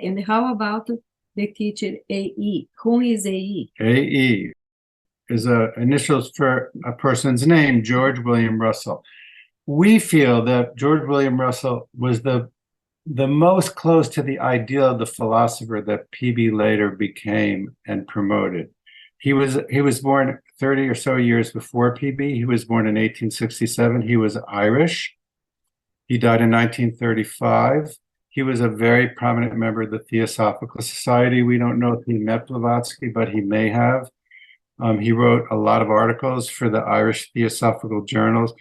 And how about the teacher A.E.? Who is A.E.? A.E. is initials for a person's name, George William Russell. We feel that George William Russell was the most close to the ideal of the philosopher that P.B. later became and promoted. He was born 30 or so years before P.B. He was born in 1867. He was Irish. He died in 1935. He was a very prominent member of the Theosophical Society. We don't know if he met Blavatsky, but he may have. He wrote a lot of articles for the Irish Theosophical journals.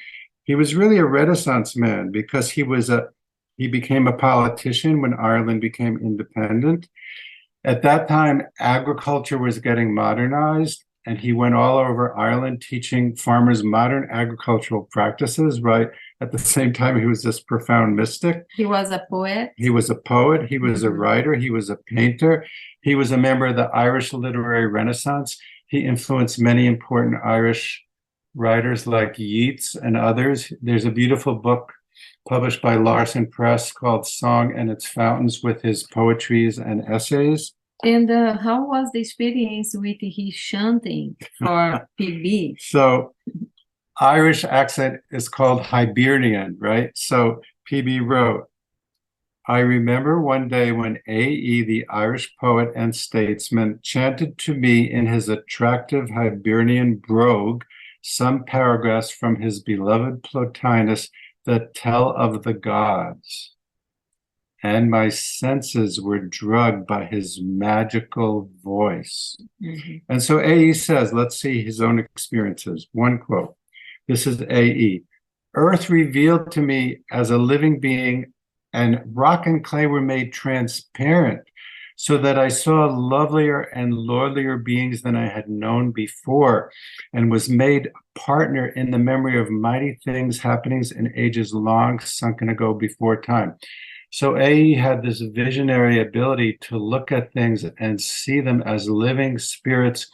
He was really a Renaissance man because he became a politician when Ireland became independent. At that time, agriculture was getting modernized, and he went all over Ireland teaching farmers modern agricultural practices, right? At the same time, he was this profound mystic. He was a poet. He was a poet. He was a writer. He was a painter. He was a member of the Irish literary Renaissance. He influenced many important Irish writers like Yeats and others. There's a beautiful book published by Larson Press called Song and Its Fountains with his poetries and essays. And how was the experience with his chanting for P.B.? So Irish accent is called Hibernian, right? So P.B. wrote, I remember one day when A.E., the Irish poet and statesman, chanted to me in his attractive Hibernian brogue some paragraphs from his beloved Plotinus that tell of the gods. And my senses were drugged by his magical voice. And so A.E. says, let's see his own experiences. One quote. This is A.E. Earth revealed to me as a living being, and rock and clay were made transparent, so that I saw lovelier and lordlier beings than I had known before, and was made a partner in the memory of mighty things, happenings in ages long sunken ago before time. So A.E. had this visionary ability to look at things and see them as living spirits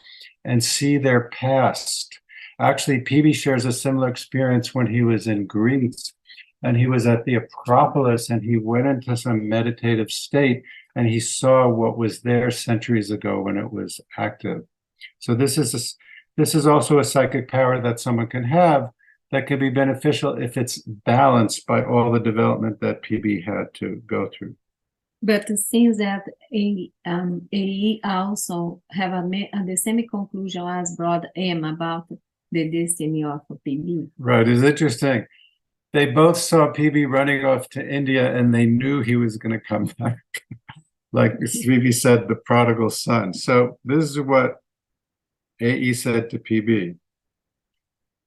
and see their past. Actually, P.B. shares a similar experience when he was in Greece, and he was at the Acropolis, and he went into some meditative state, and he saw what was there centuries ago when it was active. So this is also a psychic power that someone can have that can be beneficial if it's balanced by all the development that P.B. had to go through. But it seems that A.E. also have the same conclusion as Brother M about the destiny of P.B. Right, it's interesting. They both saw P.B. running off to India, and they knew he was going to come back. Like P.B. said, the prodigal son. So this is what A.E. said to P.B.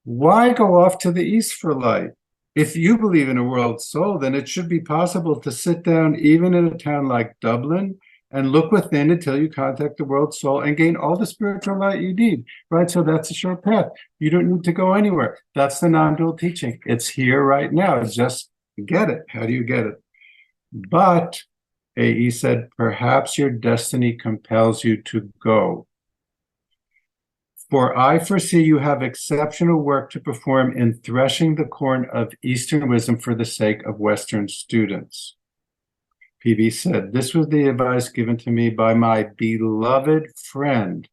Why go off to the east for light? If you believe in a world soul, then it should be possible to sit down even in a town like Dublin and look within until you contact the world soul and gain all the spiritual light you need, right? So that's a short path. You don't need to go anywhere. That's the non-dual teaching. It's here right now. It's just get it. How do you get it? But A.E. said, perhaps your destiny compels you to go. For I foresee you have exceptional work to perform in threshing the corn of Eastern wisdom for the sake of Western students. P.B. said, this was the advice given to me by my beloved friend.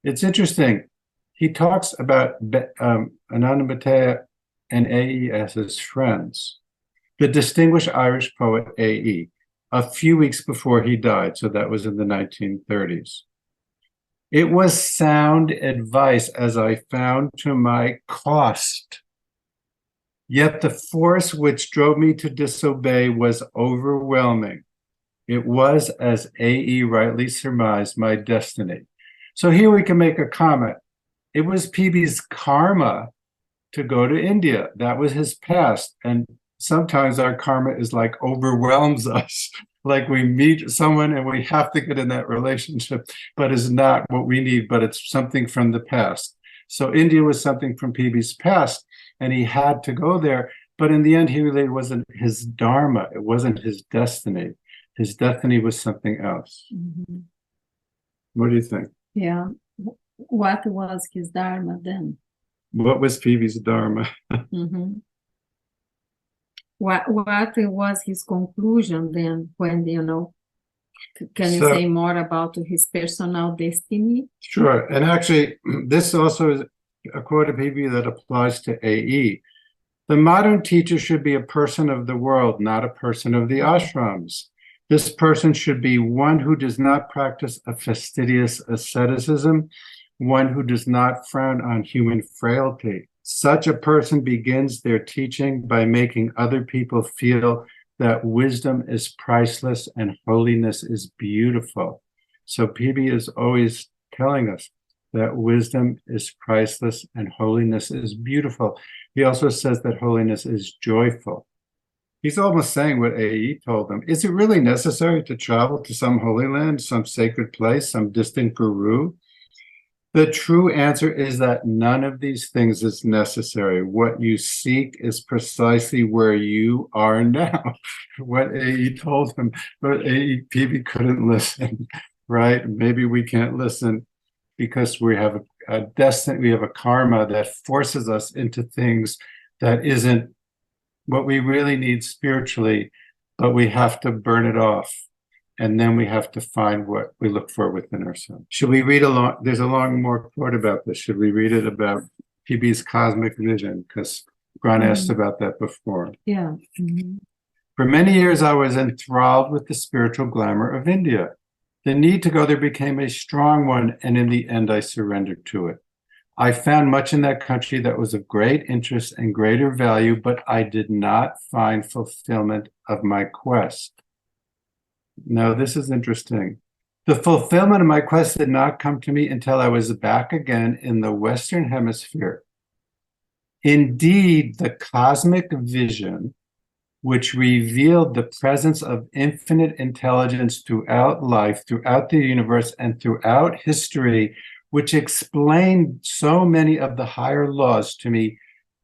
It's interesting. He talks about Ananda Matea and A.E. as his friends. The distinguished Irish poet A.E., a few weeks before he died, so that was in the 1930s. It was sound advice, as I found to my cost. Yet the force which drove me to disobey was overwhelming. It was, as A.E. rightly surmised, my destiny. So here we can make a comment. It was P.B.'s karma to go to India. That was his past. And sometimes our karma is like overwhelms us. Like we meet someone and we have to get in that relationship, but it's not what we need, but it's something from the past. So India was something from P.B.'s past, and he had to go there. But in the end, he really wasn't his dharma. It wasn't his destiny. His destiny was something else. What do you think? Yeah. What was his dharma then? What was P.B.'s dharma? What was his conclusion then when, Can you So- say more about his personal destiny? Sure. And actually, this also is a quote of PB that applies to AE. The modern teacher should be a person of the world, not a person of the ashrams. This person should be one who does not practice a fastidious asceticism, one who does not frown on human frailty. Such a person begins their teaching by making other people feel that wisdom is priceless and holiness is beautiful. So PB is always telling us that wisdom is priceless and holiness is beautiful. He also says that holiness is joyful. He's almost saying what AE told him. Is it really necessary to travel to some holy land, some sacred place, some distant guru? The true answer is that none of these things is necessary. What you seek is precisely where you are now. What AE told him, but AE PB couldn't listen, right? Maybe we can't listen because we have a destiny, we have a karma that forces us into things that isn't what we really need spiritually, but we have to burn it off. And then we have to find what we look for within ourselves. Should we read along? There's a long more quote about this. Should we read it about PB's cosmic vision? Because Gran asked about that before. Yeah. Mm-hmm. For many years, I was enthralled with the spiritual glamour of India. The need to go there became a strong one, and in the end, I surrendered to it. I found much in that country that was of great interest and greater value, but I did not find fulfillment of my quest. Now, this is interesting. The fulfillment of my quest did not come to me until I was back again in the Western Hemisphere. Indeed, the cosmic vision, which revealed the presence of infinite intelligence throughout life, throughout the universe, and throughout history, which explained so many of the higher laws to me,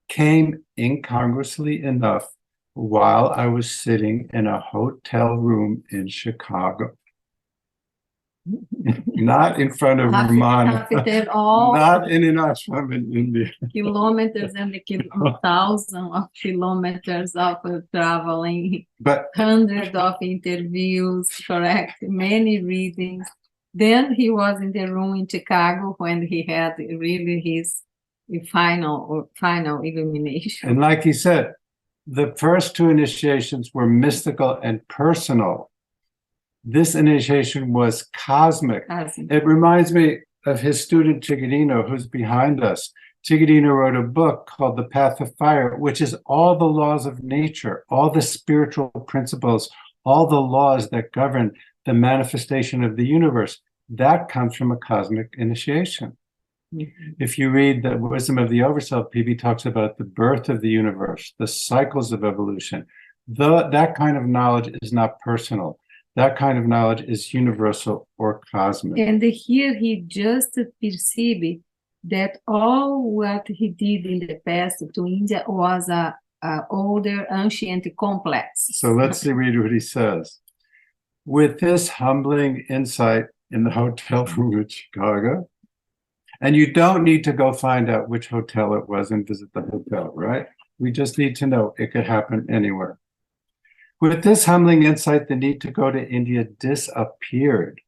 came incongruously enough while I was sitting in a hotel room in Chicago. Not in front of Ramana, After all not in an ashram in India. kilometers and thousands of kilometers of traveling, But hundreds of interviews, correct, many readings. Then he was in the room in Chicago when he had really his final illumination. and like he said, the first two initiations were mystical and personal. This initiation was cosmic. It reminds me of his student Chigurino, who's behind us. Chigurino wrote a book called The Path of Fire, which is all the laws of nature, all the spiritual principles, all the laws that govern the manifestation of the universe. That comes from a cosmic initiation. Mm-hmm. If you read The Wisdom of the Overself, PB talks about the birth of the universe, the cycles of evolution. That kind of knowledge is not personal. That kind of knowledge is universal or cosmic. And here he just perceived that all what he did in the past to India was a older, ancient complex. So let's read what he says. With this humbling insight in the hotel room in Chicago, and you don't need to go find out which hotel it was and visit the hotel, right? We just need to know it could happen anywhere. With this humbling insight, the need to go to India disappeared.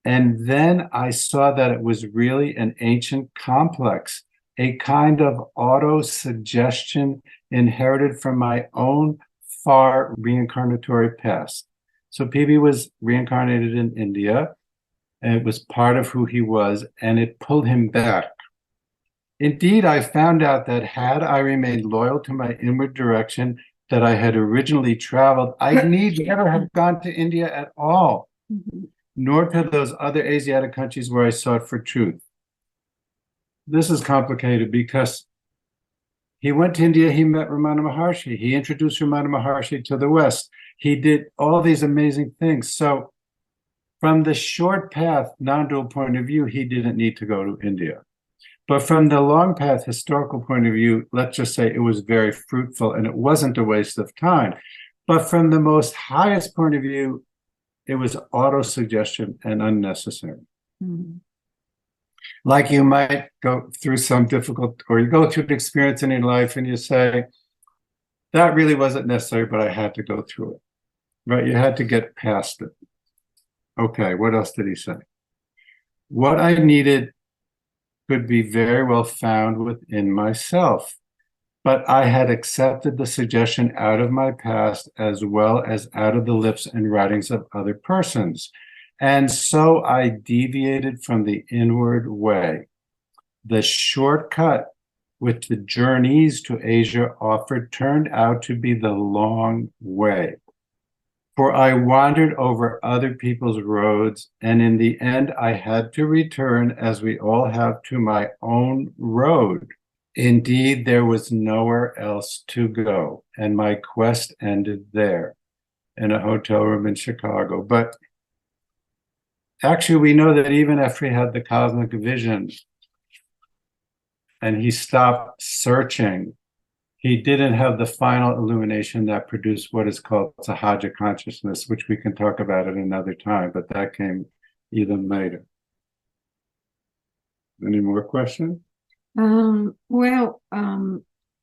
And then I saw that it was really an ancient complex, a kind of auto-suggestion inherited from my own far reincarnatory past. So PB was reincarnated in India, and it was part of who he was, and it pulled him back. Indeed, I found out that had I remained loyal to my inward direction that I had originally traveled, I need never have gone to India at all, nor to those other Asiatic countries where I sought for truth. This is complicated because he went to India, he met Ramana Maharshi, he introduced Ramana Maharshi to the West, he did all these amazing things. So from the short path, non-dual point of view, he didn't need to go to India. But from the long path historical point of view, let's just say it was very fruitful and it wasn't a waste of time. But from the most highest point of view, it was auto-suggestion and unnecessary. Mm-hmm. Like you might go through some difficult, or you go through an experience in your life and you say, that really wasn't necessary, but I had to go through it, right? You had to get past it. Okay, what else did he say? What I needed could be very well found within myself, but I had accepted the suggestion out of my past as well as out of the lips and writings of other persons. And so I deviated from the inward way. The shortcut which the journeys to Asia offered turned out to be the long way. For I wandered over other people's roads, and in the end I had to return, as we all have, to my own road. Indeed, there was nowhere else to go, and my quest ended there, in a hotel room in Chicago. But actually, we know that even after he had the cosmic vision, and he stopped searching, he didn't have the final illumination that produced what is called Sahaja consciousness, which we can talk about at another time, but that came even later. Any more questions?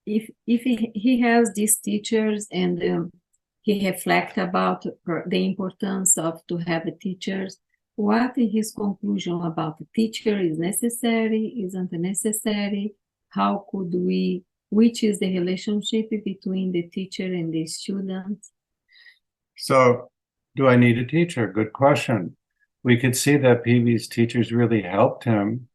If he has these teachers and he reflect about the importance of to have teachers, what is his conclusion about the teacher? Is necessary, isn't necessary? How could we, which is the relationship between the teacher and the student? So, do I need a teacher? Good question. We could see that PB's teachers really helped him.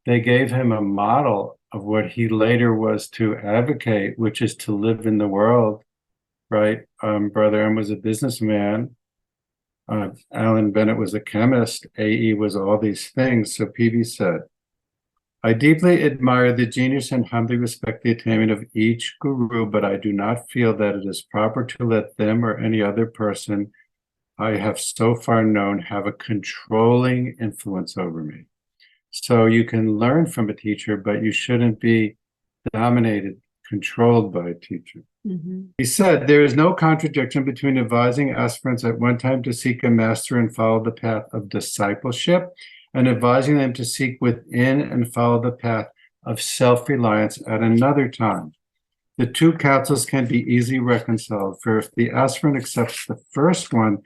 They gave him a model of what he later was to advocate, which is to live in the world, right? Brother M was a businessman. Alan Bennett was a chemist. AE was all these things. So PB said, I deeply admire the genius and humbly respect the attainment of each guru, but I do not feel that it is proper to let them or any other person I have so far known have a controlling influence over me. So you can learn from a teacher, but you shouldn't be dominated, controlled by a teacher. Mm-hmm. He said, there is no contradiction between advising aspirants at one time to seek a master and follow the path of discipleship and advising them to seek within and follow the path of self-reliance at another time. The two counsels can be easily reconciled, for if the aspirant accepts the first one,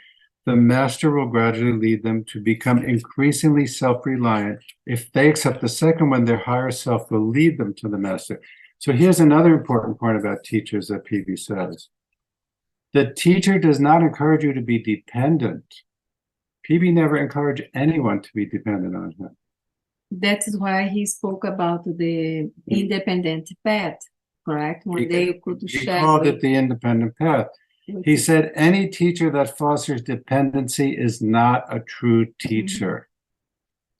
the master will gradually lead them to become increasingly self-reliant. If they accept the second one, their higher self will lead them to the master. So here's another important point about teachers that PB says. The teacher does not encourage you to be dependent. PB never encouraged anyone to be dependent on him. That is why he spoke about the independent path, correct? One day you could share. He called it the independent path. He said, any teacher that fosters dependency is not a true teacher.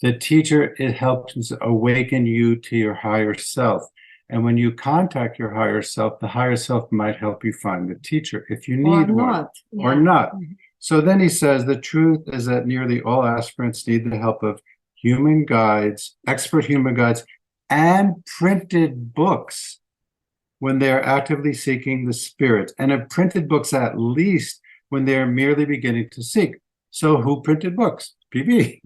Mm-hmm. The teacher, it helps awaken you to your higher self. And when you contact your higher self, the higher self might help you find the teacher if you need one. Yeah. Or not. Mm-hmm. So then he says, the truth is that nearly all aspirants need the help of human guides, expert human guides, and printed books when they are actively seeking the spirit, and of printed books at least when they are merely beginning to seek. So who printed books? PB.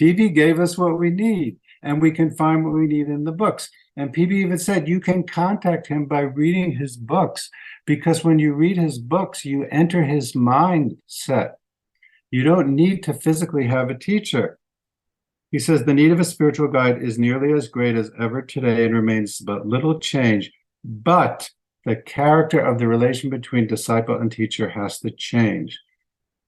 PB gave us what we need, and we can find what we need in the books. And PB even said you can contact him by reading his books, because when you read his books, you enter his mindset. You don't need to physically have a teacher. He says the need of a spiritual guide is nearly as great as ever today and remains but little change. But the character of the relation between disciple and teacher has to change.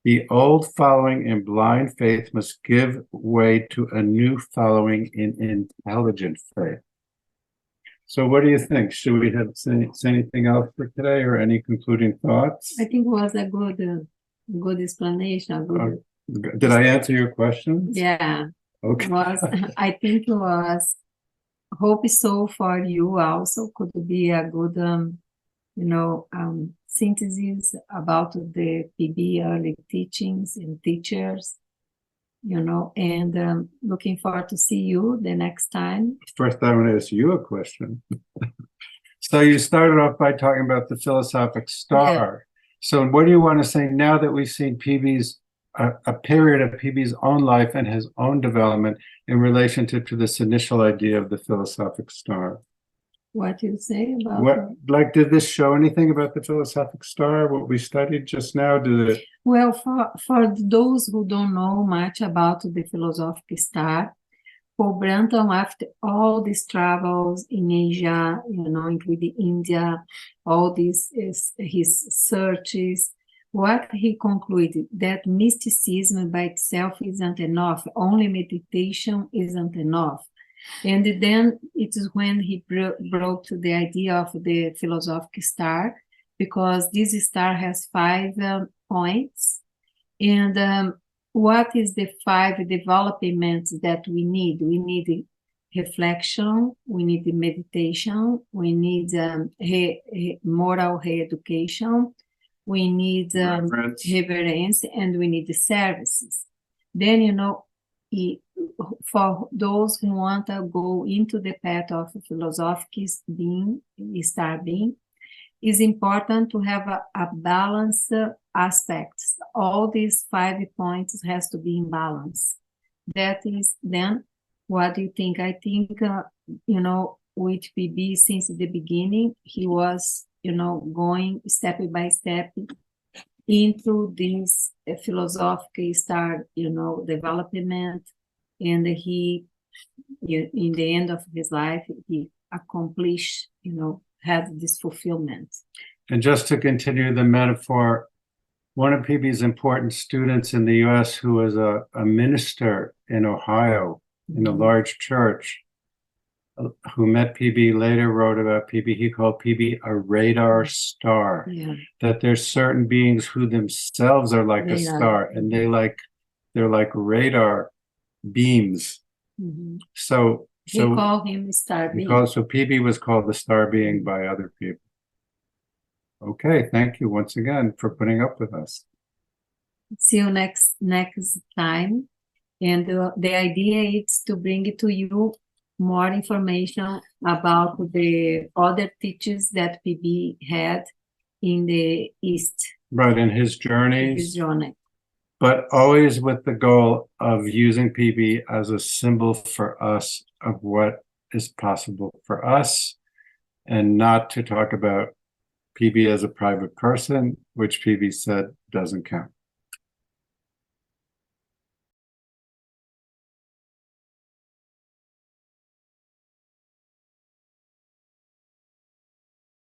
The old following in blind faith must give way to a new following in intelligent faith. So what do you think? Should we say anything else for today or any concluding thoughts? I think it was a good explanation. Did I answer your questions? Yeah. Okay. I think it was. Hope so for you also could be a good, synthesis about the PB early teachings and teachers, and looking forward to see you the next time. First, I want to ask you a question. So you started off by talking about the philosophic star. Yeah. So what do you want to say now that we've seen PB's a period of PB's own life and his own development in relationship to this initial idea of the philosophic star? What you say about What, that? like, did this show anything about the philosophic star, what we studied just now? Did it? Well, for those who don't know much about the philosophic star, for BRUNTON, after all these travels in Asia, including India, all these his searches, what he concluded that mysticism by itself isn't enough, only meditation isn't enough. And then it is when he brought the idea of the philosophic star, because this star has 5 points. And what is the 5 developments that we need? We need reflection, we need meditation, we need moral re-education, we need reverence, and we need services. Then, for those who want to go into the path of philosophic star being, it's important to have a balanced aspects. All these 5 points has to be in balance. That is then, what do you think? I think, with PB since the beginning, he was, going step by step into this philosophical star, development. And he, in the end of his life, he accomplished, had this fulfillment. And just to continue the metaphor, one of PB's important students in the US, who was a minister in Ohio in a large church, who met PB, later wrote about PB. He called PB a radar star. Yeah. That there's certain beings who themselves are like a star, and they're like radar beams. Mm-hmm. So he called him star being. So PB was called the star being by other people. Okay, thank you once again for putting up with us. See you next time. And the idea is to bring to you more information about the other teachers that PB had in the East. Right, in his journeys. His journey. But always with the goal of using PB as a symbol for us of what is possible for us, and not to talk about PB as a private person, which PB said doesn't count.